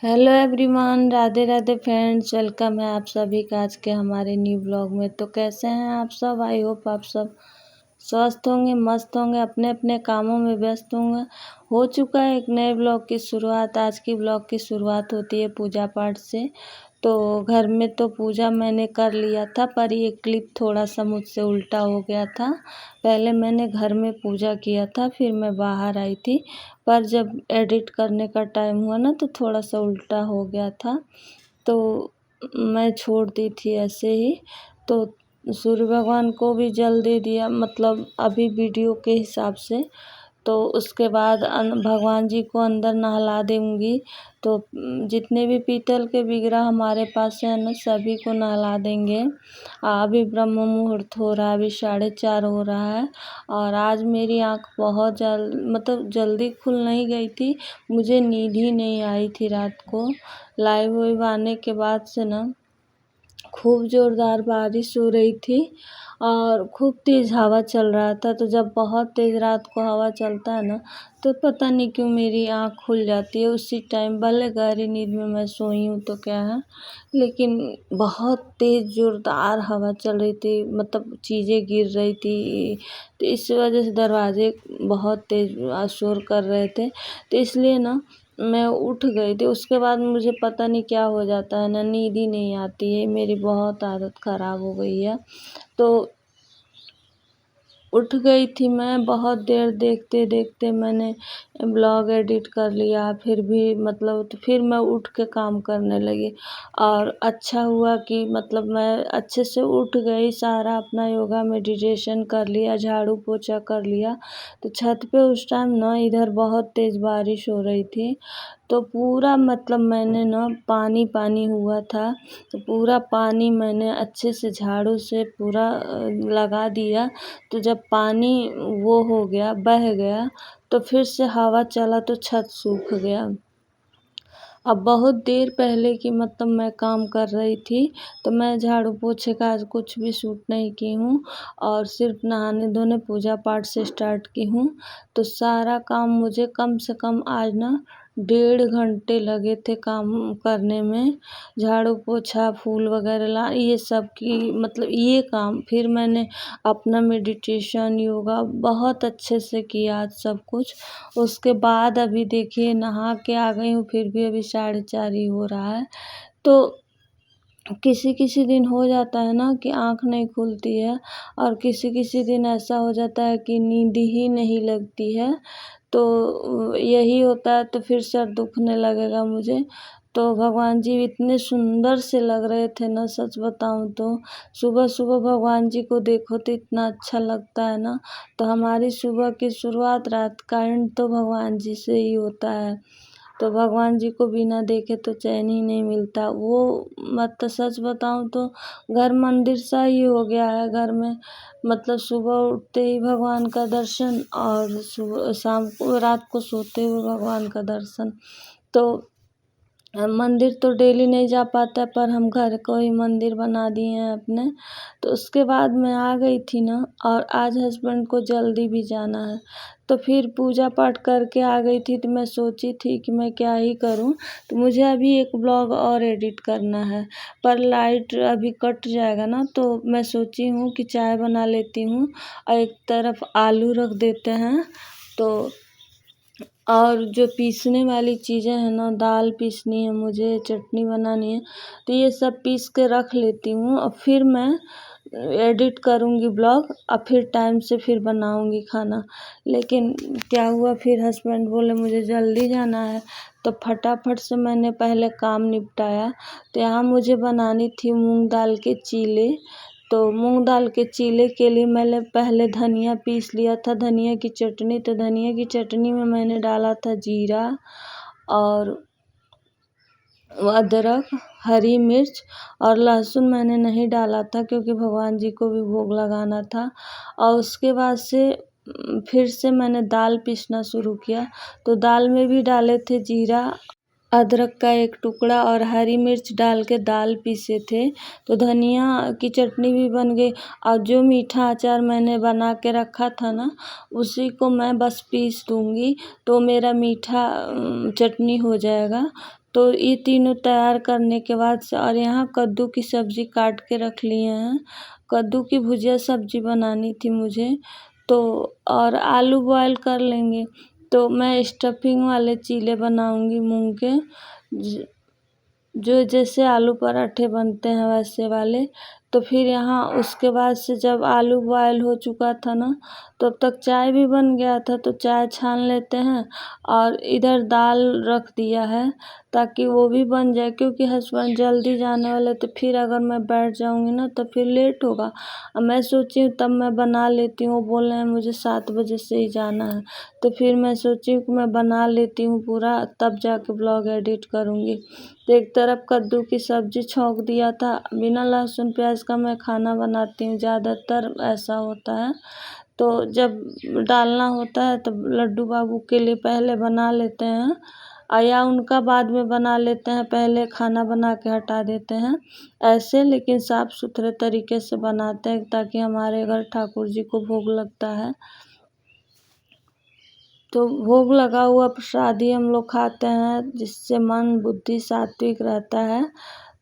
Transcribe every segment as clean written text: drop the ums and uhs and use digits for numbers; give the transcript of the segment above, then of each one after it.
Hello everyone, Radhe Radhe friends. Welcome है आप सभी का आज के हमारे न्यू ब्लॉग में। तो कैसे हैं आप सब? आई होप आप सब स्वस्थ होंगे, मस्त होंगे, अपने अपने कामों में व्यस्त होंगे। हो चुका है एक नए ब्लॉग की शुरुआत। आज की ब्लॉग की शुरुआत होती है पूजा पाठ से। तो घर में तो पूजा मैंने कर लिया था, पर ये क्लिप थोड़ा सा मुझसे उल्टा हो गया था। पहले मैंने घर में पूजा किया था, फिर मैं बाहर आई थी, पर जब एडिट करने का टाइम हुआ ना तो थोड़ा सा उल्टा हो गया था। तो मैं छोड़ दी थी ऐसे ही। तो सूर्य भगवान को भी जल दे दिया, मतलब अभी वीडियो के हिसाब से। तो उसके बाद भगवान जी को अंदर नहला दूँगी। तो जितने भी पीतल के विग्रह हमारे पास है ना, सभी को नहला देंगे। अभी ब्रह्म मुहूर्त हो रहा है, अभी 4:30 हो रहा है। और आज मेरी आँख बहुत मतलब जल्दी खुल नहीं गई थी। मुझे नींद ही नहीं आई थी रात को। लाइव वाइव आने के बाद से ना खूब ज़ोरदार बारिश हो रही थी और खूब तेज़ हवा चल रहा था। तो जब बहुत तेज़ रात को हवा चलता है ना, तो पता नहीं क्यों मेरी आँख खुल जाती है उसी टाइम। भले गहरी नींद में मैं सोई हूँ तो क्या है, लेकिन बहुत तेज़ ज़ोरदार हवा चल रही थी, मतलब चीज़ें गिर रही थी। तो इस वजह से दरवाजे बहुत तेज़ शोर कर रहे थे, तो इसलिए ना मैं उठ गई थी। उसके बाद मुझे पता नहीं क्या हो जाता है ना, नींद ही नहीं आती है। मेरी बहुत आदत ख़राब हो गई है। तो उठ गई थी मैं, बहुत देर देखते देखते मैंने ब्लॉग एडिट कर लिया। फिर भी मतलब तो फिर मैं उठ के काम करने लगी। और अच्छा हुआ कि मतलब मैं अच्छे से उठ गई, सारा अपना योगा मेडिटेशन कर लिया, झाड़ू पोछा कर लिया। तो छत पे उस टाइम ना इधर बहुत तेज़ बारिश हो रही थी। तो पूरा मतलब मैंने ना पानी पानी हुआ था, तो पूरा पानी मैंने अच्छे से झाड़ू से पूरा लगा दिया। तो जब पानी वो हो गया, बह गया, तो फिर से हवा चला तो छत सूख गया। अब बहुत देर पहले की मतलब मैं काम कर रही थी, तो मैं झाड़ू पोछे का आज कुछ भी शूट नहीं की हूँ और सिर्फ नहाने धोने पूजा पाठ से स्टार्ट की हूँ। तो सारा काम मुझे कम से कम आज ना 1.5 घंटे लगे थे काम करने में। झाड़ू पोछा, फूल वगैरह ये सब की मतलब ये काम, फिर मैंने अपना मेडिटेशन, योगा बहुत अच्छे से किया आज सब कुछ। उसके बाद अभी देखिए नहा के आ गई हूँ, फिर भी अभी 4:30 ही हो रहा है। तो किसी किसी दिन हो जाता है ना कि आँख नहीं खुलती है, और किसी किसी दिन ऐसा हो जाता है कि नींद ही नहीं लगती है। तो यही होता है, तो फिर सर दुखने लगेगा मुझे। तो भगवान जी इतने सुंदर से लग रहे थे ना, सच बताऊँ तो सुबह सुबह भगवान जी को देखो तो इतना अच्छा लगता है ना। तो हमारी सुबह की शुरुआत, रात का एंड तो भगवान जी से ही होता है। तो भगवान जी को बिना देखे तो चैन ही नहीं मिलता। वो मतलब सच बताऊँ तो घर मंदिर सा ही हो गया है घर में। मतलब सुबह उठते ही भगवान का दर्शन, और सुबह शाम को रात को सोते हुए भगवान का दर्शन। तो मंदिर तो डेली नहीं जा पाता, पर हम घर को ही मंदिर बना दिए हैं अपने। तो उसके बाद मैं आ गई थी ना, और आज हस्बैंड को जल्दी भी जाना है। तो फिर पूजा पाठ करके आ गई थी, तो मैं सोची थी कि मैं क्या ही करूं। तो मुझे अभी एक ब्लॉग और एडिट करना है, पर लाइट अभी कट जाएगा ना, तो मैं सोची हूँ कि चाय बना लेती हूँ और एक तरफ आलू रख देते हैं। तो और जो पीसने वाली चीज़ें हैं ना, दाल पीसनी है मुझे, चटनी बनानी है, तो ये सब पीस के रख लेती हूँ। और फिर मैं एडिट करूँगी ब्लॉग, और फिर टाइम से फिर बनाऊँगी खाना। लेकिन क्या हुआ, फिर हस्बैंड बोले मुझे जल्दी जाना है, तो फटाफट से मैंने पहले काम निपटाया। तो यहाँ मुझे बनानी थी मूंग दाल के चीले। तो मूंग दाल के चीले के लिए मैंने पहले धनिया पीस लिया था, धनिया की चटनी। तो धनिया की चटनी में मैंने डाला था जीरा और अदरक, हरी मिर्च और लहसुन मैंने नहीं डाला था, क्योंकि भगवान जी को भी भोग लगाना था। और उसके बाद से फिर से मैंने दाल पीसना शुरू किया। तो दाल में भी डाले थे जीरा, अदरक का एक टुकड़ा और हरी मिर्च डाल के दाल पीसे थे। तो धनिया की चटनी भी बन गई। और जो मीठा अचार मैंने बना के रखा था ना, उसी को मैं बस पीस दूँगी, तो मेरा मीठा चटनी हो जाएगा। तो ये तीनों तैयार करने के बाद से और यहाँ कद्दू की सब्ज़ी काट के रख लिए हैं। कद्दू की भुजिया सब्ज़ी बनानी थी मुझे, तो और आलू बॉयल कर लेंगे। तो मैं स्टफिंग वाले चीले बनाऊंगी मूंग के, जो जैसे आलू पराठे बनते हैं वैसे वाले। तो फिर यहाँ उसके बाद से जब आलू बॉयल हो चुका था ना, तब तक चाय भी बन गया था, तो चाय छान लेते हैं। और इधर दाल रख दिया है ताकि वो भी बन जाए, क्योंकि हस्बैंड जल्दी जाने वाले, तो फिर अगर मैं बैठ जाऊंगी ना तो फिर लेट होगा। अब मैं सोची हूँ तब मैं बना लेती हूँ, बोल रहे हैं मुझे 7 बजे से ही जाना है, तो फिर मैं सोची हूँ कि मैं बना लेती हूँ पूरा, तब जाके ब्लॉग एडिट करूँगी। तो एक तरफ कद्दू की सब्ज़ी छौंक दिया था। बिना लहसुन प्याज का मैं खाना बनाती हूँ, ज़्यादातर ऐसा होता है। तो जब डालना होता है तो लड्डू बाबू के लिए पहले बना लेते हैं, या उनका बाद में बना लेते हैं, पहले खाना बना के हटा देते हैं ऐसे। लेकिन साफ़ सुथरे तरीके से बनाते हैं ताकि हमारे घर ठाकुर जी को भोग लगता है, तो भोग लगा हुआ प्रसादी हम लोग खाते हैं, जिससे मन बुद्धि सात्विक रहता है।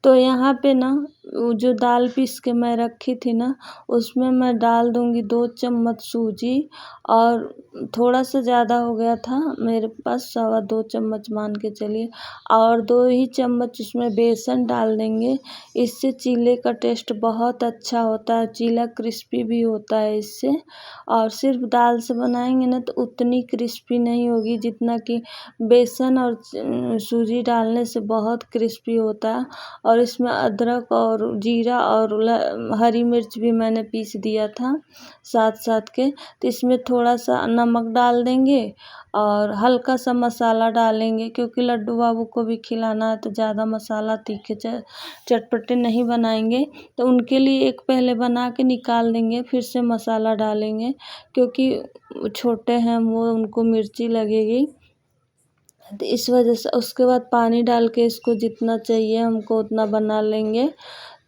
तो यहाँ पे ना वो जो दाल पीस के मैं रखी थी ना, उसमें मैं डाल दूँगी 2 चम्मच सूजी, और थोड़ा सा ज़्यादा हो गया था मेरे पास, 2.25 चम्मच मान के चलिए। और 2 ही चम्मच उसमें बेसन डाल देंगे। इससे चीले का टेस्ट बहुत अच्छा होता है, चीला क्रिस्पी भी होता है इससे। और सिर्फ दाल से बनाएंगे ना तो उतनी क्रिस्पी नहीं होगी जितना कि बेसन और सूजी डालने से बहुत क्रिस्पी होता है। और इसमें अदरक और जीरा और हरी मिर्च भी मैंने पीस दिया था साथ साथ के। तो इसमें थोड़ा सा नमक डाल देंगे और हल्का सा मसाला डालेंगे, क्योंकि लड्डू बाबू को भी खिलाना है, तो ज़्यादा मसाला तीखे चटपटे नहीं बनाएंगे। तो उनके लिए एक पहले बना के निकाल देंगे, फिर से मसाला डालेंगे, क्योंकि छोटे हैं वो, उनको मिर्ची लगेगी। तो इस वजह से उसके बाद पानी डाल के इसको जितना चाहिए हमको उतना बना लेंगे।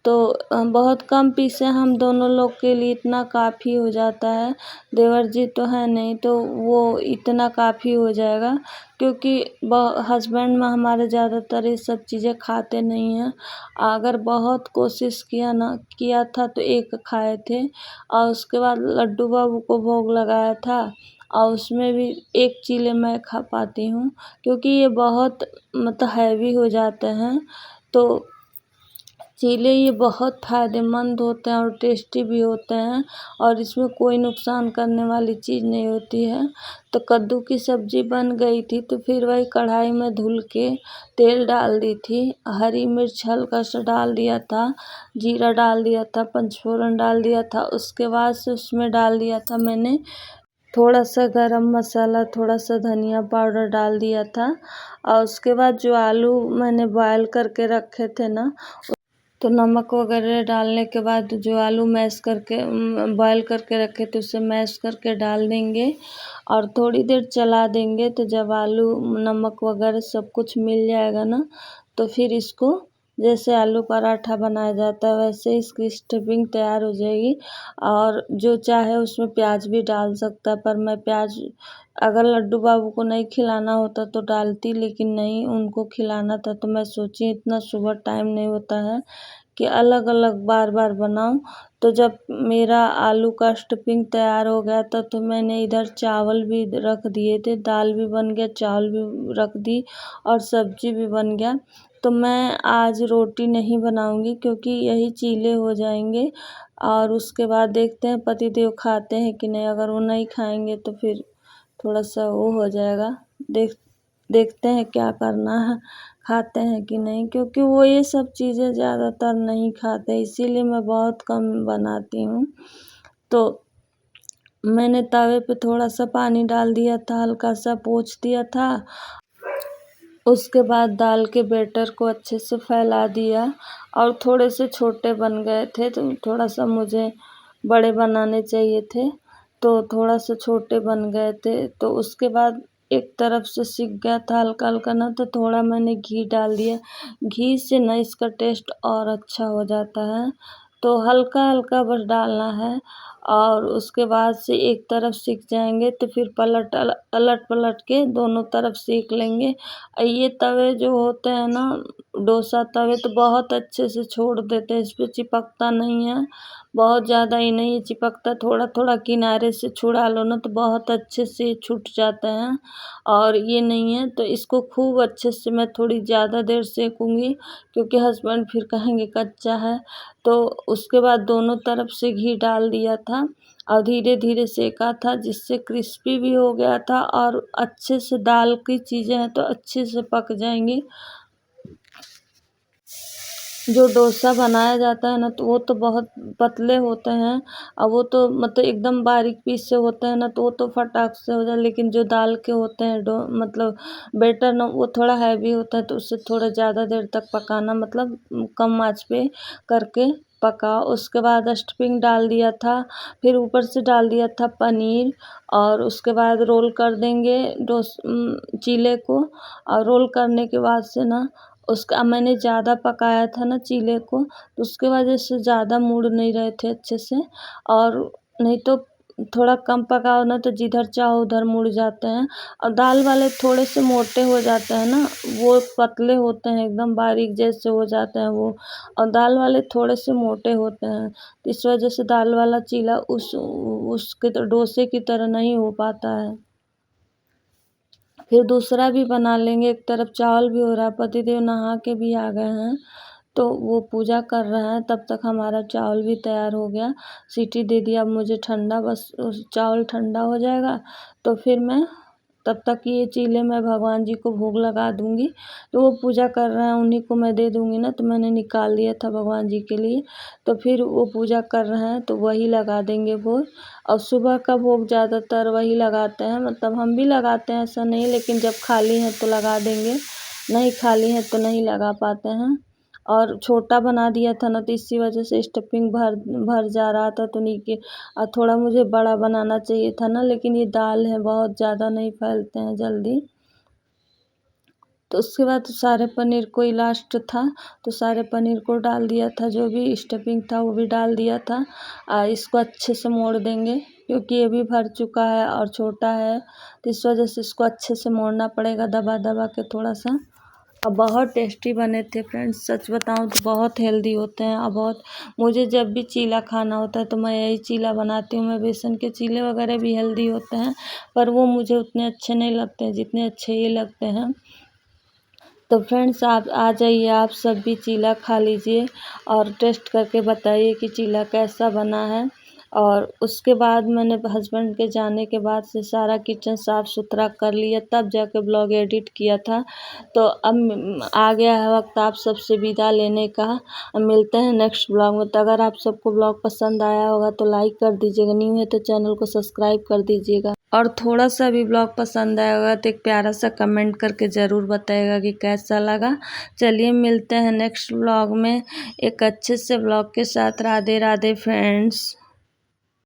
तो हम बहुत कम पीसे, हम दोनों लोग के लिए इतना काफ़ी हो जाता है। देवर जी तो है नहीं, तो वो इतना काफ़ी हो जाएगा, क्योंकि हस्बैंड में हमारे ज़्यादातर ये सब चीज़ें खाते नहीं हैं। अगर बहुत कोशिश किया था तो एक खाए थे, और उसके बाद लड्डू बाबू को भोग लगाया था, और उसमें भी एक चीले मैं खा पाती हूँ, क्योंकि ये बहुत मतलब हैवी हो जाते हैं। तो चीले ये बहुत फ़ायदेमंद होते हैं और टेस्टी भी होते हैं, और इसमें कोई नुकसान करने वाली चीज़ नहीं होती है। तो कद्दू की सब्ज़ी बन गई थी, तो फिर वही कढ़ाई में धुल के तेल डाल दी थी, हरी मिर्च हल्का सा डाल दिया था, जीरा डाल दिया था, पंचफोरन डाल दिया था। उसके बाद से उसमें डाल दिया था मैंने थोड़ा सा गरम मसाला, थोड़ा सा धनिया पाउडर डाल दिया था। और उसके बाद जो आलू मैंने बॉयल करके रखे थे ना, तो नमक वगैरह डालने के बाद जो आलू मैश करके बॉयल करके रखे थे उसे मैश करके डाल देंगे, और थोड़ी देर चला देंगे। तो जब आलू नमक वगैरह सब कुछ मिल जाएगा ना, तो फिर इसको जैसे आलू पराठा बनाया जाता है वैसे इसकी स्टफिंग तैयार हो जाएगी। और जो चाहे उसमें प्याज भी डाल सकता है, पर मैं प्याज अगर लड्डू बाबू को नहीं खिलाना होता तो डालती, लेकिन नहीं, उनको खिलाना था, तो मैं सोची इतना सुबह टाइम नहीं होता है कि अलग अलग बार बार बनाऊं। तो जब मेरा आलू का स्टफिंग तैयार हो गया था, तो मैंने इधर चावल भी रख दिए थे, दाल भी बन गया, चावल भी रख दी, और सब्जी भी बन गया। तो मैं आज रोटी नहीं बनाऊंगी, क्योंकि यही चीले हो जाएंगे। और उसके बाद देखते हैं पतिदेव खाते हैं कि नहीं, अगर वो नहीं खाएंगे तो फिर थोड़ा सा वो हो जाएगा। देखते हैं क्या करना है, खाते हैं कि नहीं, क्योंकि वो ये सब चीज़ें ज़्यादातर नहीं खाते, इसीलिए मैं बहुत कम बनाती हूँ। तो मैंने तवे पे थोड़ा सा पानी डाल दिया था, हल्का सा पोंछ दिया था। उसके बाद दाल के बैटर को अच्छे से फैला दिया, और थोड़े से छोटे बन गए थे, तो थोड़ा सा मुझे बड़े बनाने चाहिए थे, तो थोड़ा सा छोटे बन गए थे। तो उसके बाद एक तरफ से सिक गया था हल्का हल्का ना, तो थोड़ा मैंने घी डाल दिया। घी से ना इसका टेस्ट और अच्छा हो जाता है। तो हल्का हल्का बस डालना है और उसके बाद से एक तरफ सिक जाएंगे तो फिर अलट पलट के दोनों तरफ सेक लेंगे। ये तवे जो होते हैं ना, डोसा तवे, तो बहुत अच्छे से छोड़ देते हैं, इस पे चिपकता नहीं है, बहुत ज़्यादा ही नहीं चिपकता, थोड़ा थोड़ा किनारे से छुड़ा लो ना तो बहुत अच्छे से छूट जाते हैं। और ये नहीं है तो इसको खूब अच्छे से मैं थोड़ी ज़्यादा देर सेकूँगी, क्योंकि हस्बैंड फिर कहेंगे कच्चा है। तो उसके बाद दोनों तरफ से घी डाल दिया था और धीरे धीरे सेका था, जिससे क्रिस्पी भी हो गया था और अच्छे से दाल की चीज़ें हैं तो अच्छे से पक जाएंगी। जो डोसा बनाया जाता है ना तो वो तो बहुत पतले होते हैं और वो तो मतलब एकदम बारीक पीस से होते हैं ना, तो वो तो फटाक से हो जाए, लेकिन जो दाल के होते हैं मतलब बेटर ना, वो थोड़ा हैवी होता है, तो उससे थोड़ा ज़्यादा देर तक पकाना, मतलब कम आंच पे करके पका। उसके बाद स्टफिंग डाल दिया था, फिर ऊपर से डाल दिया था पनीर, और उसके बाद रोल कर देंगे चीले को। और रोल करने के बाद से ना, उसका मैंने ज़्यादा पकाया था ना चीले को, तो उसके वजह से ज़्यादा मुड़ नहीं रहे थे अच्छे से। और नहीं तो थोड़ा कम पकाओ ना तो जिधर चाहो उधर मुड़ जाते हैं। और दाल वाले थोड़े से मोटे हो जाते हैं ना, वो पतले होते हैं एकदम बारीक जैसे हो जाते हैं वो, और दाल वाले थोड़े से मोटे होते हैं, तो इस वजह से दाल वाला चीला उसके तो डोसे की तरह नहीं हो पाता है। फिर दूसरा भी बना लेंगे। एक तरफ चावल भी हो रहा है, पतिदेव नहा के भी आ गए हैं, तो वो पूजा कर रहे हैं, तब तक हमारा चावल भी तैयार हो गया। सीटी दे दिया, अब मुझे ठंडा, बस चावल ठंडा हो जाएगा तो फिर मैं तब तक ये चीले मैं भगवान जी को भोग लगा दूंगी। तो वो पूजा कर रहे हैं, उन्हीं को मैं दे दूंगी ना, तो मैंने निकाल लिया था भगवान जी के लिए। तो फिर वो पूजा कर रहे हैं तो वही लगा देंगे भोग। और सुबह का भोग ज़्यादातर वही लगाते हैं, मतलब हम भी लगाते हैं, ऐसा नहीं, लेकिन जब खाली हैं तो लगा देंगे, नहीं खाली हैं तो नहीं लगा पाते हैं। और छोटा बना दिया था ना, तो इसी वजह से स्टफिंग भर भर जा रहा था, तो नहीं कि थोड़ा मुझे बड़ा बनाना चाहिए था ना, लेकिन ये दाल है बहुत ज़्यादा नहीं फैलते हैं जल्दी। तो उसके बाद सारे पनीर को ही लास्ट था, तो सारे पनीर को डाल दिया था, जो भी स्टफिंग था वो भी डाल दिया था। इसको अच्छे से मोड़ देंगे, क्योंकि ये भी भर चुका है और छोटा है, तो इस वजह से इसको अच्छे से मोड़ना पड़ेगा दबा दबा के थोड़ा सा। अब बहुत टेस्टी बने थे फ्रेंड्स, सच बताऊं तो बहुत हेल्दी होते हैं। और बहुत, मुझे जब भी चीला खाना होता है तो मैं यही चीला बनाती हूँ। मैं बेसन के चीले वगैरह भी हेल्दी होते हैं, पर वो मुझे उतने अच्छे नहीं लगते हैं जितने अच्छे ये लगते हैं। तो फ्रेंड्स, आप आ जाइए, आप सब भी चीला खा लीजिए और टेस्ट करके बताइए कि चीला कैसा बना है। और उसके बाद मैंने हस्बैंड के जाने के बाद से सारा किचन साफ़ सुथरा कर लिया, तब जाके ब्लॉग एडिट किया था। तो अब आ गया है वक्त आप सबसे विदा लेने का। अब मिलते हैं नेक्स्ट ब्लॉग में। तो अगर आप सबको ब्लॉग पसंद आया होगा तो लाइक कर दीजिएगा, न्यू है तो चैनल को सब्सक्राइब कर दीजिएगा, और थोड़ा सा भी ब्लॉग पसंद आया होगा तो एक प्यारा सा कमेंट करके ज़रूर बताइएगा कि कैसा लगा। चलिए मिलते हैं नेक्स्ट ब्लॉग में एक अच्छे से ब्लॉग के साथ। राधे राधे फ्रेंड्स।